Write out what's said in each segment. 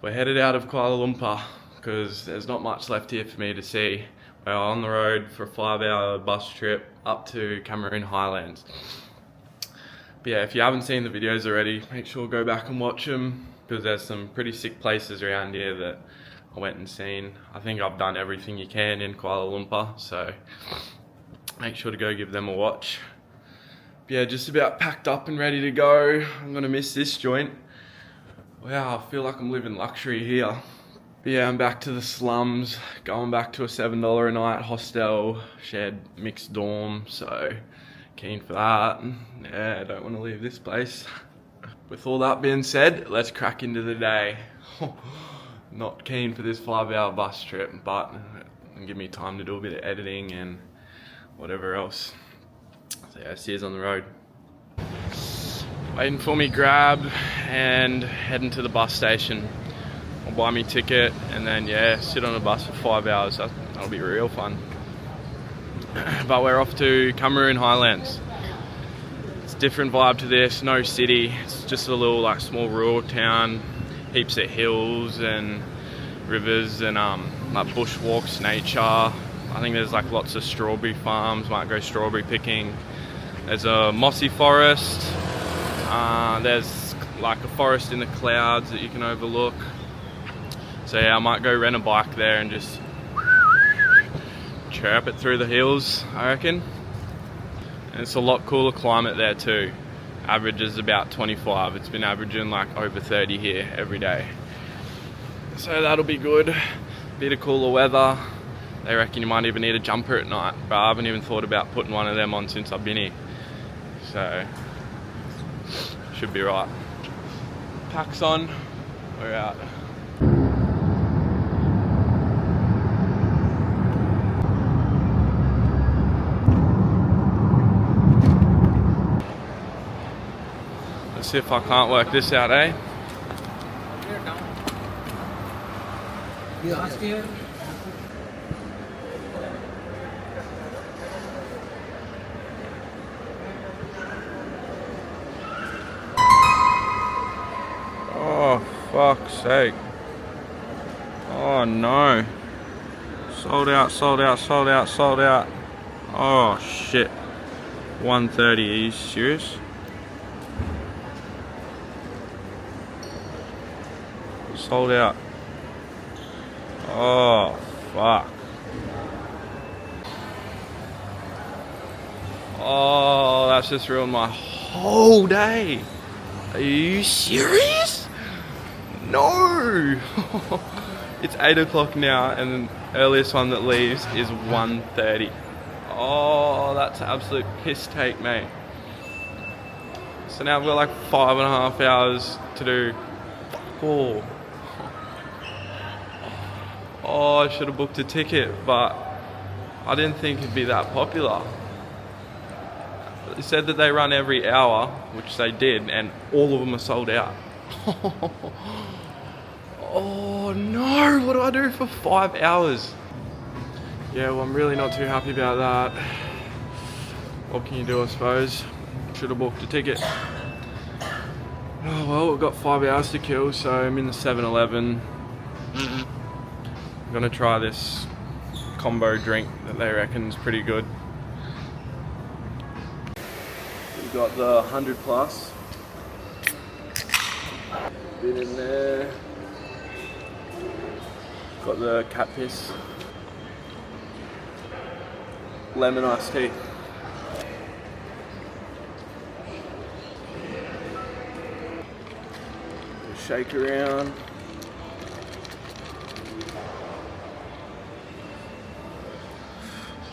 We're headed out of Kuala Lumpur because there's not much left here for me to see. We're on the road for a 5-hour bus trip up to Cameron Highlands. But yeah, if you haven't seen the videos already, make sure to go back and watch them because there's some pretty sick places around here that I went and seen. I think I've done everything you can in Kuala Lumpur, so make sure to go give them a watch. But yeah, just about packed up and ready to go. I'm gonna miss this joint. Wow, I feel like I'm living luxury here. But yeah, I'm back to the slums, going back to a $7 a night hostel, shared mixed dorm, so keen for that. Yeah, I don't want to leave this place. With all that being said, let's crack into the day. Not keen for this 5-hour bus trip, but it'll give me time to do a bit of editing and whatever else. So yeah, see you on the road. Waiting for me grab and heading to the bus station. I'll buy me ticket and then yeah, sit on a bus for 5 hours. That'll be real fun. But we're off to Cameron Highlands. It's a different vibe to this, no city. It's just a little like small rural town, heaps of hills and rivers and like bushwalks, nature. I think there's like lots of strawberry farms, might go strawberry picking. There's a mossy forest. There's like a forest in the clouds that you can overlook. So yeah, I might go rent a bike there and just chirp it through the hills, I reckon. And it's a lot cooler climate there too. Average is about 25. It's been averaging like over 30 here every day. So that'll be good. Bit of cooler weather. They reckon you might even need a jumper at night, but I haven't even thought about putting one of them on since I've been here. So should be right. Packs on, we're out. Let's see if I can't work this out, eh? You ask here. Oh, fuck's sake. Oh no. Sold out, sold out, sold out, sold out. Oh shit. 130, are you serious? Sold out. Oh, fuck. Oh, that's just ruined my whole day. Are you serious? No! It's 8 o'clock now and the earliest one that leaves is 1:30. Oh, that's an absolute piss take, mate. So now I've got like 5.5 hours to do fuck all. Oh, I should have booked a ticket, but I didn't think it'd be that popular. They said that they run every hour, which they did, and all of them are sold out. Oh no, what do I do for 5 hours? Yeah, well, I'm really not too happy about that. What can you do, I suppose? Should have booked a ticket. Oh well, we've got 5 hours to kill, so I'm in the 7-Eleven. I'm gonna try this combo drink that they reckon is pretty good. We've got the 100 plus. Bit in there. Got the cat piss. Lemon iced tea. Shake around.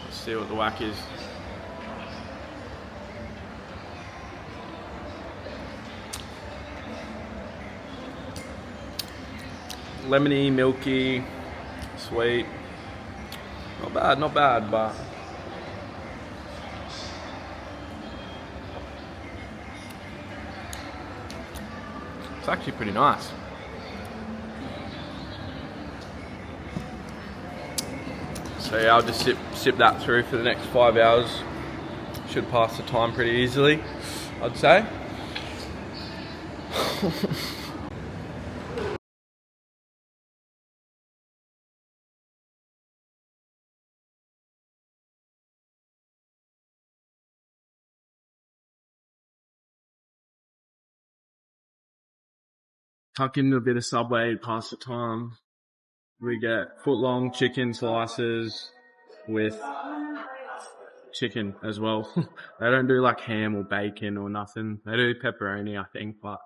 Let's see what the whack is. Lemony, milky, sweet. Not bad, but it's actually pretty nice. So yeah, I'll just sip that through for the next 5 hours. Should pass the time pretty easily, I'd say. tuck into a bit of Subway, pass the time. We get foot-long chicken slices with chicken as well. They don't do like ham or bacon or nothing. They do pepperoni, I think, but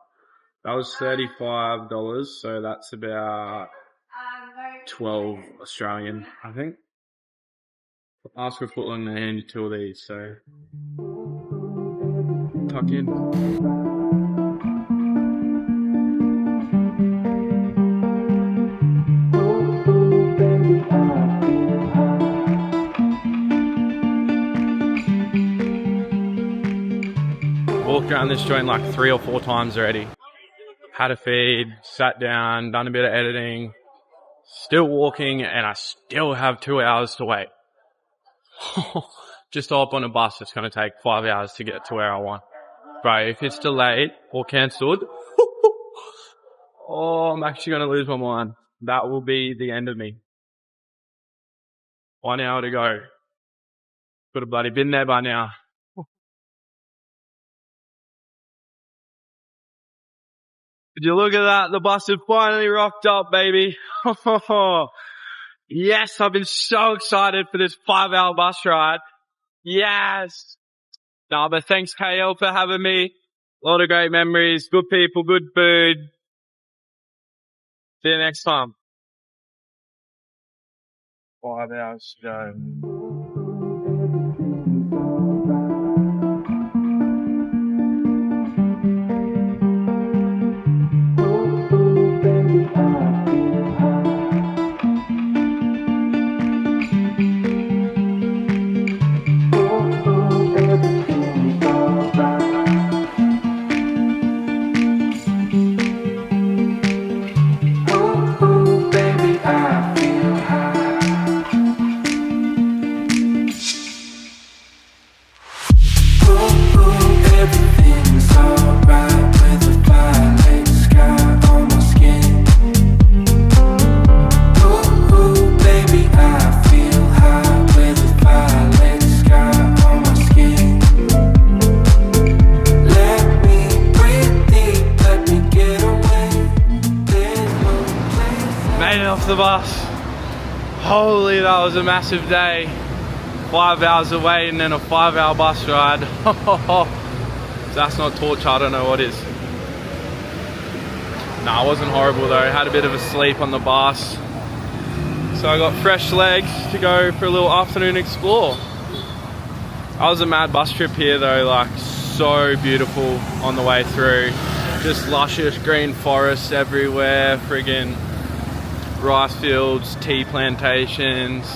that was $35, so that's about 12 Australian, I think. Ask for a foot-long, they hand you 2 of these, so tuck in. Walked around this joint like 3 or 4 times already. Had a feed, sat down, done a bit of editing, still walking, and I still have 2 hours to wait. Just hop on a bus, it's going to take 5 hours to get to where I want. Bro, if it's delayed or cancelled, oh, I'm actually going to lose my mind. That will be the end of me. 1 hour to go. Could have bloody been there by now. Did you look at that? The bus had finally rocked up, baby. Yes, I've been so excited for this 5-hour bus ride. Yes. No, but thanks KL for having me. A lot of great memories, good people, good food. See you next time. 5 hours to go. Off the bus. Holy, that was a massive day. 5 hours away and then a 5-hour bus ride. If that's not torture, I don't know what is. Nah, it wasn't horrible though. I had a bit of a sleep on the bus. So I got fresh legs to go for a little afternoon explore. That was a mad bus trip here though, like so beautiful on the way through. Just luscious green forests everywhere, friggin' rice fields, tea plantations.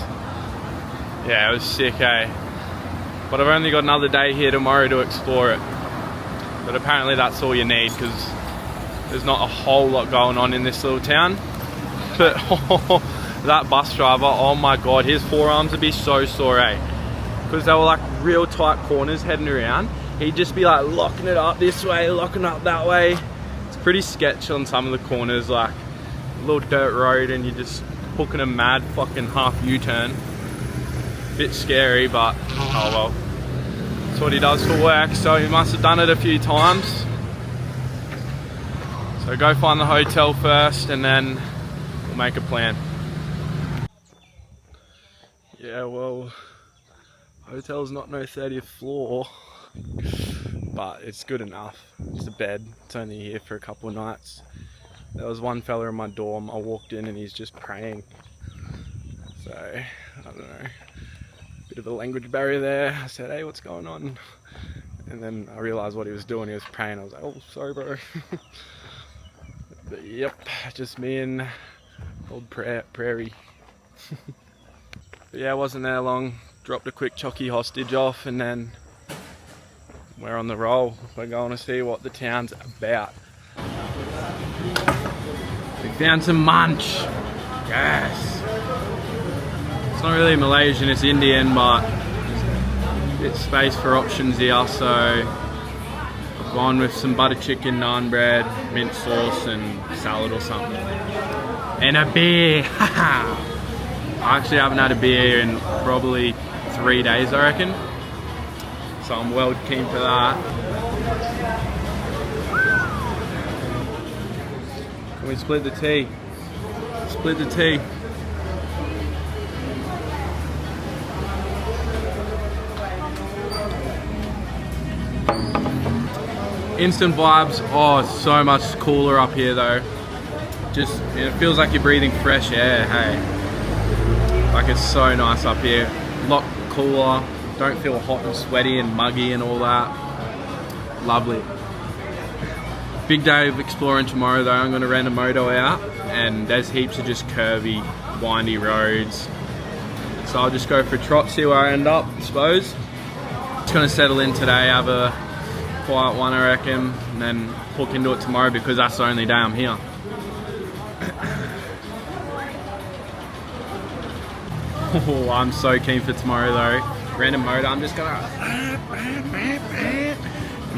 Yeah, it was sick, eh? But I've only got another day here tomorrow to explore it. But apparently that's all you need because there's not a whole lot going on in this little town. But that bus driver, oh my god, his forearms would be so sore, eh? Because they were like real tight corners heading around. He'd just be like locking it up this way, locking up that way. It's pretty sketch on some of the corners, like little dirt road and you're just hooking a mad fucking half U-turn. Bit scary, but oh well. That's what he does for work, so he must have done it a few times. So go find the hotel first and then we'll make a plan. Yeah, well, hotel's not no 30th floor, but it's good enough. It's a bed, it's only here for a couple of nights. There was one fella in my dorm, I walked in and he's just praying. So, I don't know, bit of a language barrier there. I said, hey, what's going on? And then I realised what he was doing, he was praying. I was like, oh, sorry bro. But yep, just me and old Prairie. But yeah, I wasn't there long, dropped a quick chocky hostage off and then we're on the roll. We're going to see what the town's about. We found some munch. Yes. It's not really Malaysian, it's Indian, but a bit space for options here. So I've gone with some butter chicken, naan bread, mint sauce, and salad or something. And a beer. I actually haven't had a beer in probably 3 days, I reckon. So I'm well keen for that. Can we split the tea? Split the tea. Instant vibes. Oh, so much cooler up here though. Just, it feels like you're breathing fresh air, hey. Like it's so nice up here. A lot cooler. Don't feel hot and sweaty and muggy and all that. Lovely. Big day of exploring tomorrow though. I'm going to rent a moto out and there's heaps of just curvy, windy roads. So I'll just go for a trot, see where I end up, I suppose. Just going to settle in today, have a quiet one I reckon, and then hook into it tomorrow because that's the only day I'm here. Oh, I'm so keen for tomorrow though. Random motor, I'm just gonna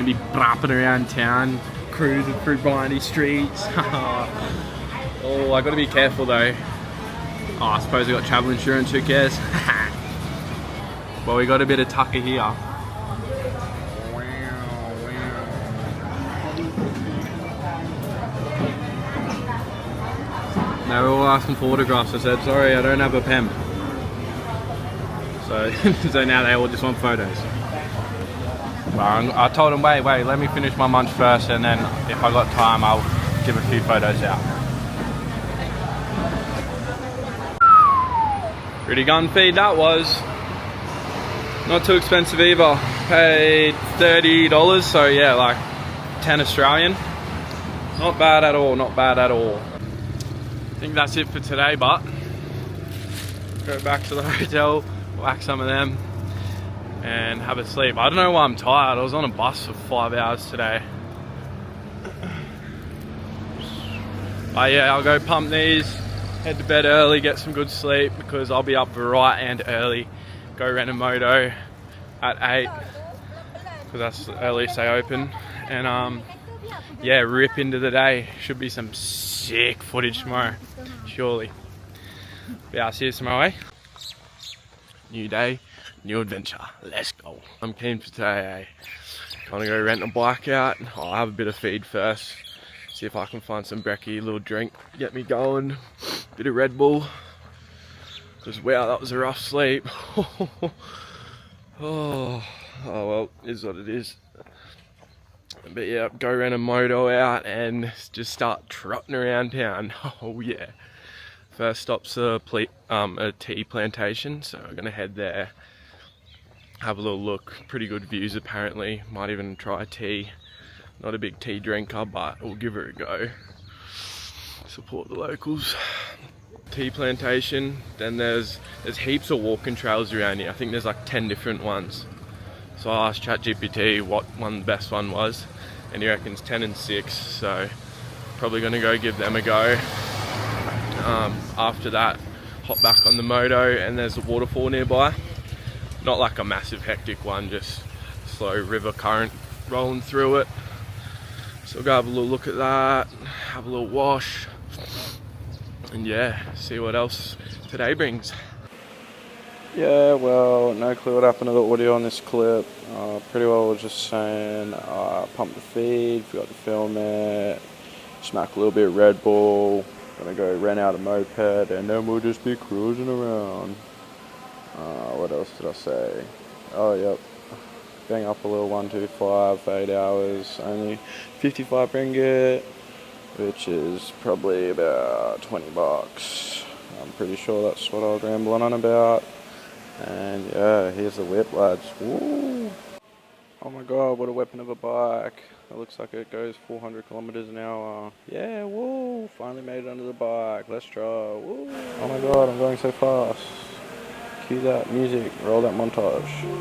be bopping around town, cruising through windy streets. Oh, I gotta be careful though. Oh, I suppose we got travel insurance, who cares? Well, we got a bit of tucker here. They were all asking for autographs. I said, sorry, I don't have a pen. So now they all just want photos. Well, I told them, wait, let me finish my munch first, and then if I got time, I'll give a few photos out. Pretty gun feed that was. Not too expensive either. Paid $30, so yeah, like 10 Australian. Not bad at all, not bad at all. I think that's it for today, but go back to the hotel, whack some of them, and have a sleep. I don't know why I'm tired. I was on a bus for 5 hours today. But yeah, I'll go pump these, head to bed early, get some good sleep because I'll be up right and early. Go rent a moto at 8 because that's the earliest they open, and yeah, rip into the day. Should be some sick footage tomorrow, surely. But yeah, I'll see you tomorrow, eh? New day, new adventure. Let's go. I'm keen for today, eh? Gonna go rent a bike out. I'll have a bit of feed first. See if I can find some brekkie, little drink, get me going. Bit of Red Bull. Because wow, that was a rough sleep. Oh well, is what it is. But yeah, go rent a moto out and just start trotting around town. Oh yeah. First stop's a tea plantation, so we're gonna head there, have a little look. Pretty good views apparently. Might even try tea. Not a big tea drinker, but we'll give her a go. Support the locals. Tea plantation. Then there's heaps of walking trails around here. I think there's like 10 different ones. So I asked ChatGPT what one the best one was, and he reckons 10 and 6. So probably gonna go give them a go. After that, hop back on the moto, and there's a waterfall nearby. Not like a massive hectic one, just slow river current rolling through it. So we'll go have a little look at that, have a little wash, and yeah, see what else today brings. Yeah, well, no clue what happened to the audio on this clip. Pretty well was just saying, pump the feed, forgot to film it, smack a little bit of Red Bull, gonna go rent out a moped, and then we'll just be cruising around. What else did I say? Oh, yep. Bang up a little 125 for 8 hours, only 55 ringgit, which is probably about 20 bucks. I'm pretty sure that's what I was rambling on about. And yeah, here's the whip, lads. Woo! Oh my god, what a weapon of a bike. It looks like it goes 400 kilometers an hour. Yeah, woo! Finally made it under the bike. Let's try. Woo! Oh my god, I'm going so fast. Cue that music, roll that montage.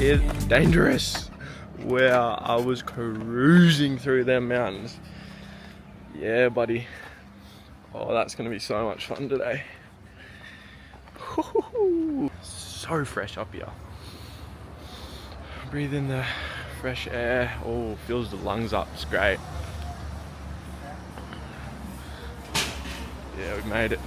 is dangerous. Where I was cruising through them mountains. Yeah, buddy. Oh, that's gonna be so much fun today. So fresh up here. Breathe in the fresh air. Oh, fills the lungs up. It's great. Yeah, we made it.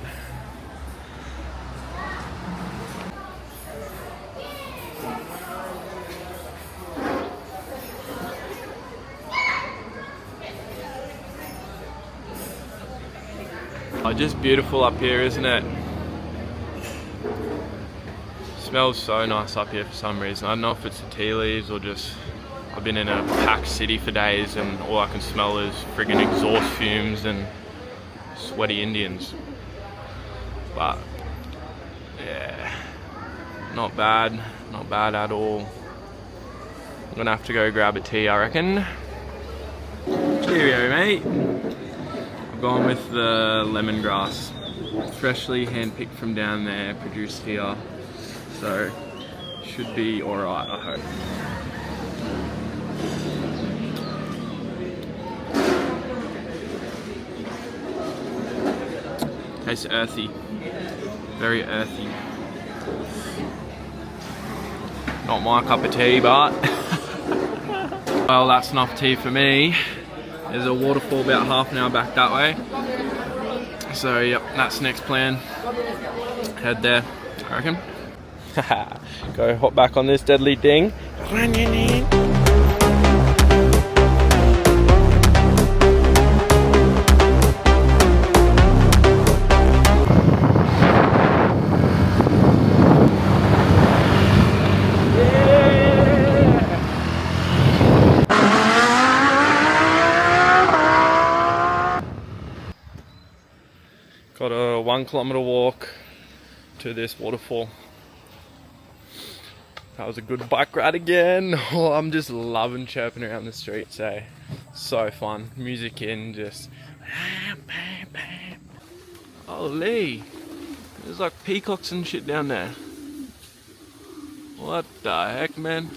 Oh, just beautiful up here, isn't it? Smells so nice up here for some reason. I don't know if it's the tea leaves or just I've been in a packed city for days and all I can smell is friggin' exhaust fumes and sweaty Indians. But yeah, not bad at all. I'm gonna have to go grab a tea, I reckon. Cheerio, mate. I've gone with the lemongrass, freshly handpicked from down there, produced here, so should be alright, I hope. Tastes earthy, very earthy. Not my cup of tea, but well, that's enough tea for me. There's a waterfall about half an hour back that way. So yep, that's the next plan. Head there, I reckon. Go hop back on this deadly thing. Got a 1 kilometer walk to this waterfall. That was a good bike ride again. Oh, I'm just loving chirping around the streets, eh? So fun. Music in, just... Holy! There's like peacocks and shit down there. What the heck, man?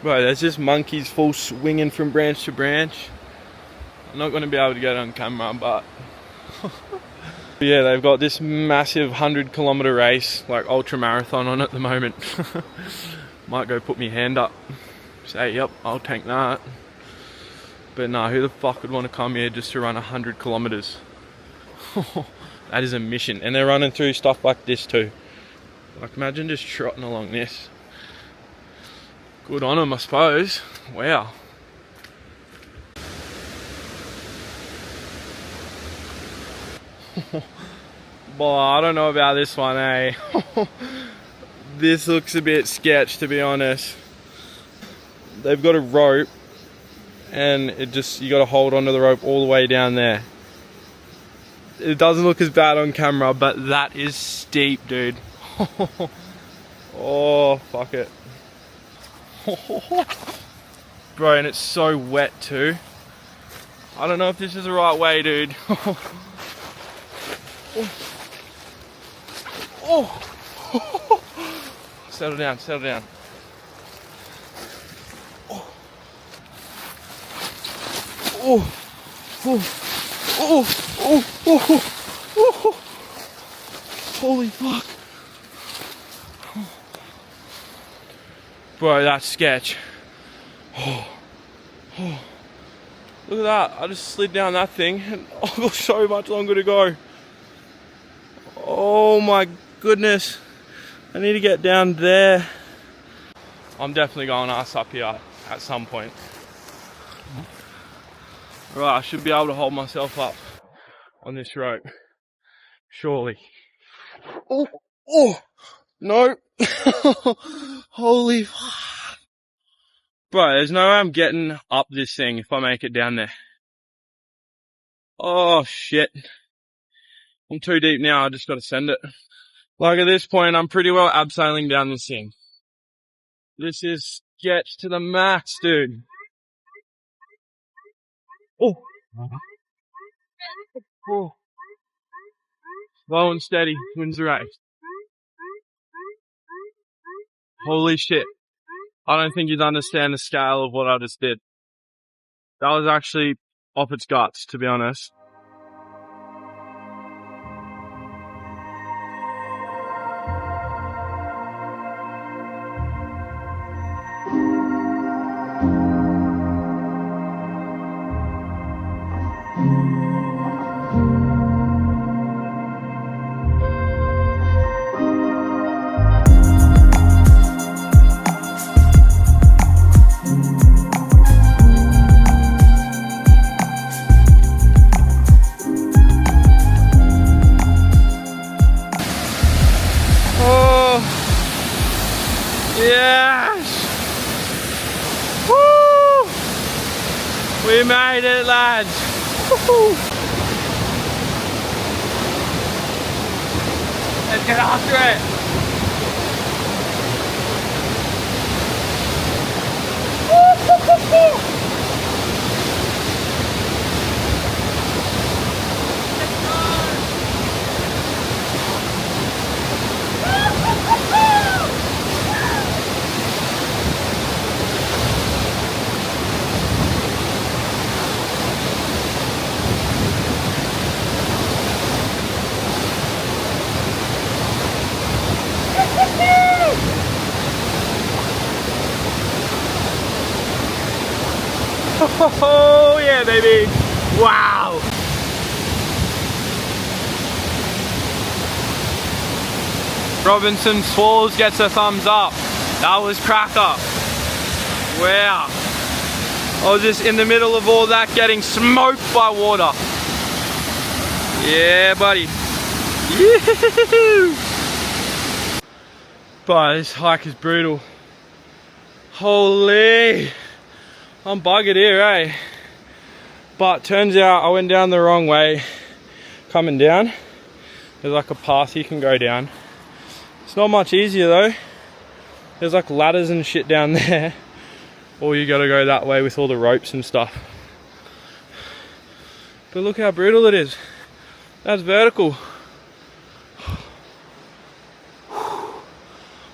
Bro, there's just monkeys full swinging from branch to branch. I'm not going to be able to get it on camera, but yeah, they've got this massive 100-kilometer race, like ultra marathon on at the moment. Might go put me hand up, say, yep, I'll tank that. But nah, who the fuck would want to come here just to run 100 kilometers? That is a mission, and they're running through stuff like this too. Like, imagine just trotting along this. Good on them, I suppose. Wow. Boy, I don't know about this one, eh? This looks a bit sketch, to be honest. They've got a rope, and it just, you got to hold onto the rope all the way down there. It doesn't look as bad on camera, but that is steep, dude. Oh, fuck it. Bro, and it's so wet too. I don't know if this is the right way, dude. Oh. Settle down, settle down. Oh. Oh. Oh. Oh. Oh. Oh. Holy fuck. Bro, that's sketch. Oh. Oh. Look at that. I just slid down that thing and I've got so much longer to go. Oh my goodness. I need to get down there. I'm definitely going ass up here at some point. Right, I should be able to hold myself up on this rope. Surely. Oh, oh, no. Holy fuck. Bro, there's no way I'm getting up this thing if I make it down there. Oh shit. I'm too deep now, I just gotta send it. Like at this point, I'm pretty well abseiling down this thing. This is sketch to the max, dude. Oh. Oh. Low and steady wins the race. Holy shit. I don't think you'd understand the scale of what I just did. That was actually off its guts, to be honest. Yes! Woo! We made it, lads! Woo-hoo. Let's get after it! Woo-hoo-hoo-hoo. Oh yeah, baby! Wow! Robinson's Falls gets a thumbs up. That was cracker. Wow! I was just in the middle of all that getting smoked by water. Yeah, buddy. Yoo-hoo-hoo-hoo. But this hike is brutal. Holy! I'm buggered here, eh? But turns out I went down the wrong way coming down. There's like a path you can go down. It's not much easier though. There's like ladders and shit down there. Or you gotta go that way with all the ropes and stuff. But look how brutal it is. That's vertical.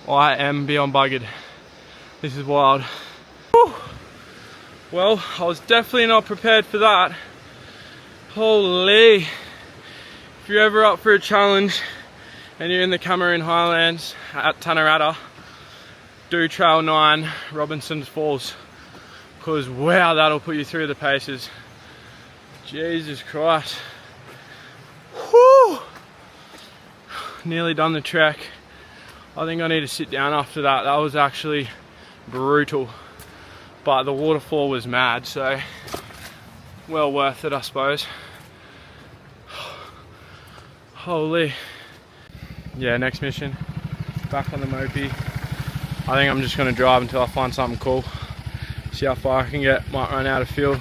I am beyond buggered. This is wild. Whew. Well, I was definitely not prepared for that. Holy. If you're ever up for a challenge and you're in the Cameron Highlands at Tanarata, do Trail 9 Robinson's Falls. Because wow, that'll put you through the paces. Jesus Christ. Whew. Nearly done the trek. I think I need to sit down after that. That was actually brutal. But the waterfall was mad, so well worth it, I suppose. Holy. Yeah, next mission. Back on the mopey. I think I'm just gonna drive until I find something cool. See how far I can get. Might run out of fuel.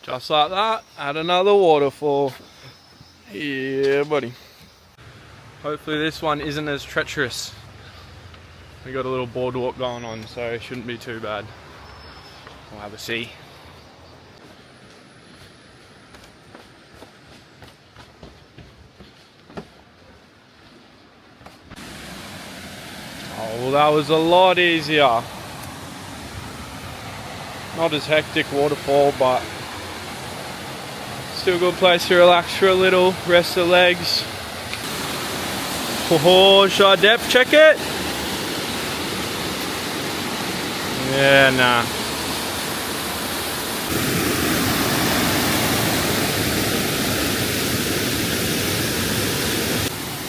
Just like that, add another waterfall. Yeah, buddy. Hopefully this one isn't as treacherous. We got a little boardwalk going on, so it shouldn't be too bad. We'll have a see. Oh, well, that was a lot easier. Not as hectic waterfall, but still a good place to relax for a little, rest the legs. Oh, should I depth check it? Yeah, nah.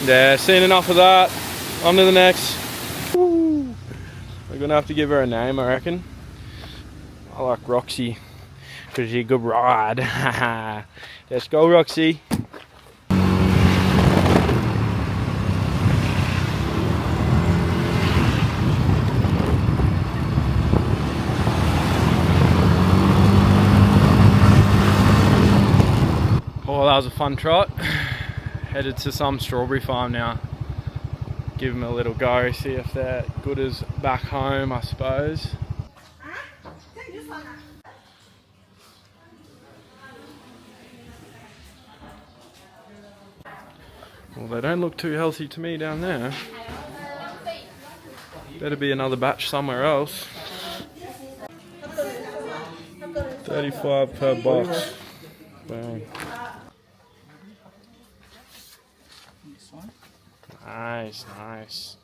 Yeah, seen enough of that. On to the next. Woo. We're gonna have to give her a name, I reckon. I like Roxy, because she's a good ride. Let's go, Roxy. was a fun trot. Headed to some strawberry farm now. Give them a little go, see if they're good as back home, I suppose. Well, they don't look too healthy to me down there. Better be another batch somewhere else. 35 per box. Bang. Nice, nice.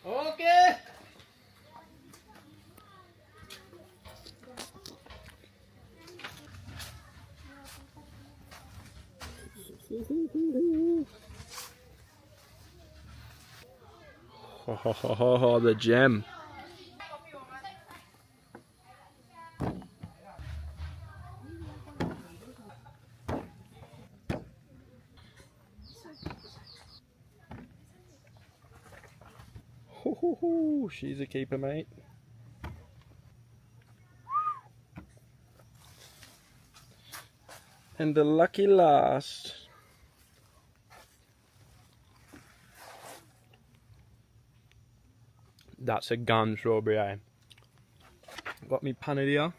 Okay. Oh, the gem. She's a keeper, mate. And the lucky last. That's a gun strawberry, eh? Got me punted here.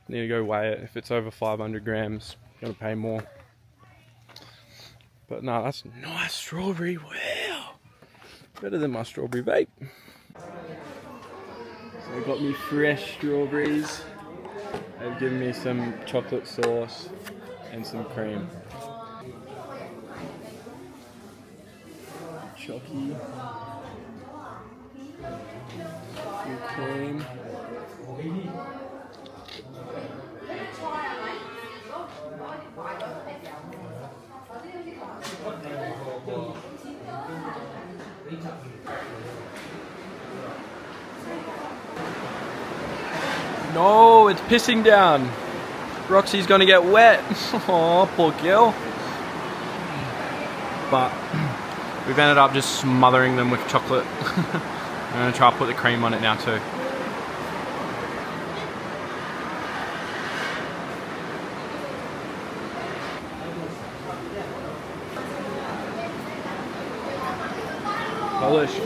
Need to go weigh it. If it's over 500 grams, gonna pay more. But no, that's nice strawberry. Wow. Better than my strawberry vape. So they got me fresh strawberries. They've given me some chocolate sauce and some cream. Chocky. Some cream. No, it's pissing down. Roxy's gonna get wet. Oh, poor girl. But we've ended up just smothering them with chocolate. I'm gonna try to put the cream on it now too. Polish.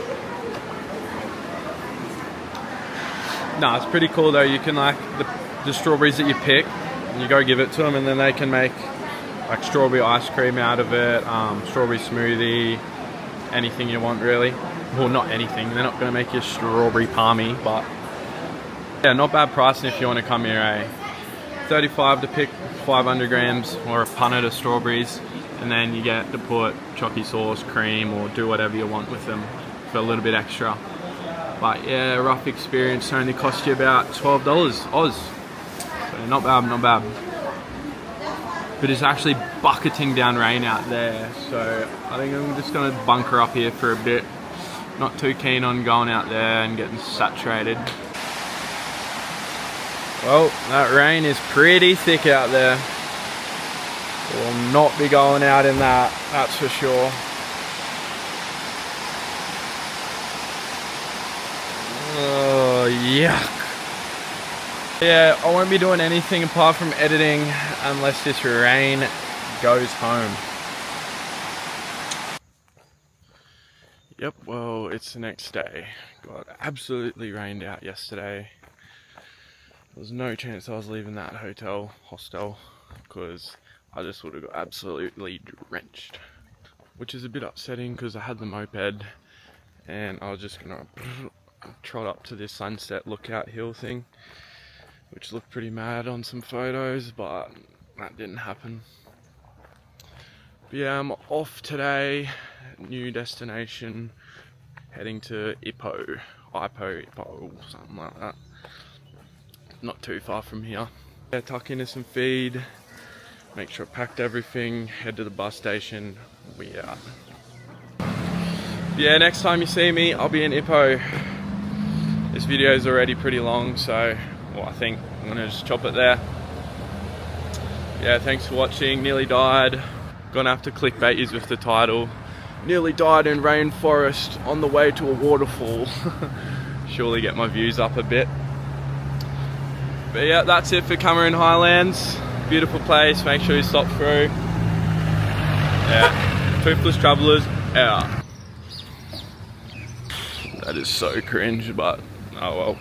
No, it's pretty cool though. You can like the strawberries that you pick, and you go give it to them, and then they can make like strawberry ice cream out of it, strawberry smoothie, anything you want really. Well, not anything. They're not going to make you strawberry palmy, but yeah, not bad pricing if you want to come here, eh? 35 to pick 500 grams or a punnet of strawberries, and then you get to put chocky sauce, cream, or do whatever you want with them for a little bit extra. But yeah, rough experience. Only cost you about $12 Oz. So not bad, not bad. But it's actually bucketing down rain out there, so I think I'm just going to bunker up here for a bit. Not too keen on going out there and getting saturated. Well, that rain is pretty thick out there. We'll not be going out in that, that's for sure. Oh, yuck. Yeah, I won't be doing anything apart from editing unless this rain goes home. Yep, well, it's the next day. God, absolutely rained out yesterday. There was no chance I was leaving that hostel, because I just would have got absolutely drenched. Which is a bit upsetting because I had the moped and I was just gonna trot up to this sunset lookout hill thing, which looked pretty mad on some photos, but that didn't happen. But yeah, I'm off today, new destination, heading to Ipoh, something like that. Not too far from here. Yeah, tuck into some feed, make sure I packed everything, head to the bus station, we out. Yeah, next time you see me, I'll be in Ipoh. This video is already pretty long, so well, I think I'm gonna just chop it there. Yeah, thanks for watching. Nearly died. Gonna have to clickbait you with the title. Nearly died in rainforest on the way to a waterfall. Surely get my views up a bit. But yeah, that's it for Cameron Highlands. Beautiful place, make sure you stop through. Yeah, Toothless Travellers out. That is so cringe, but oh well.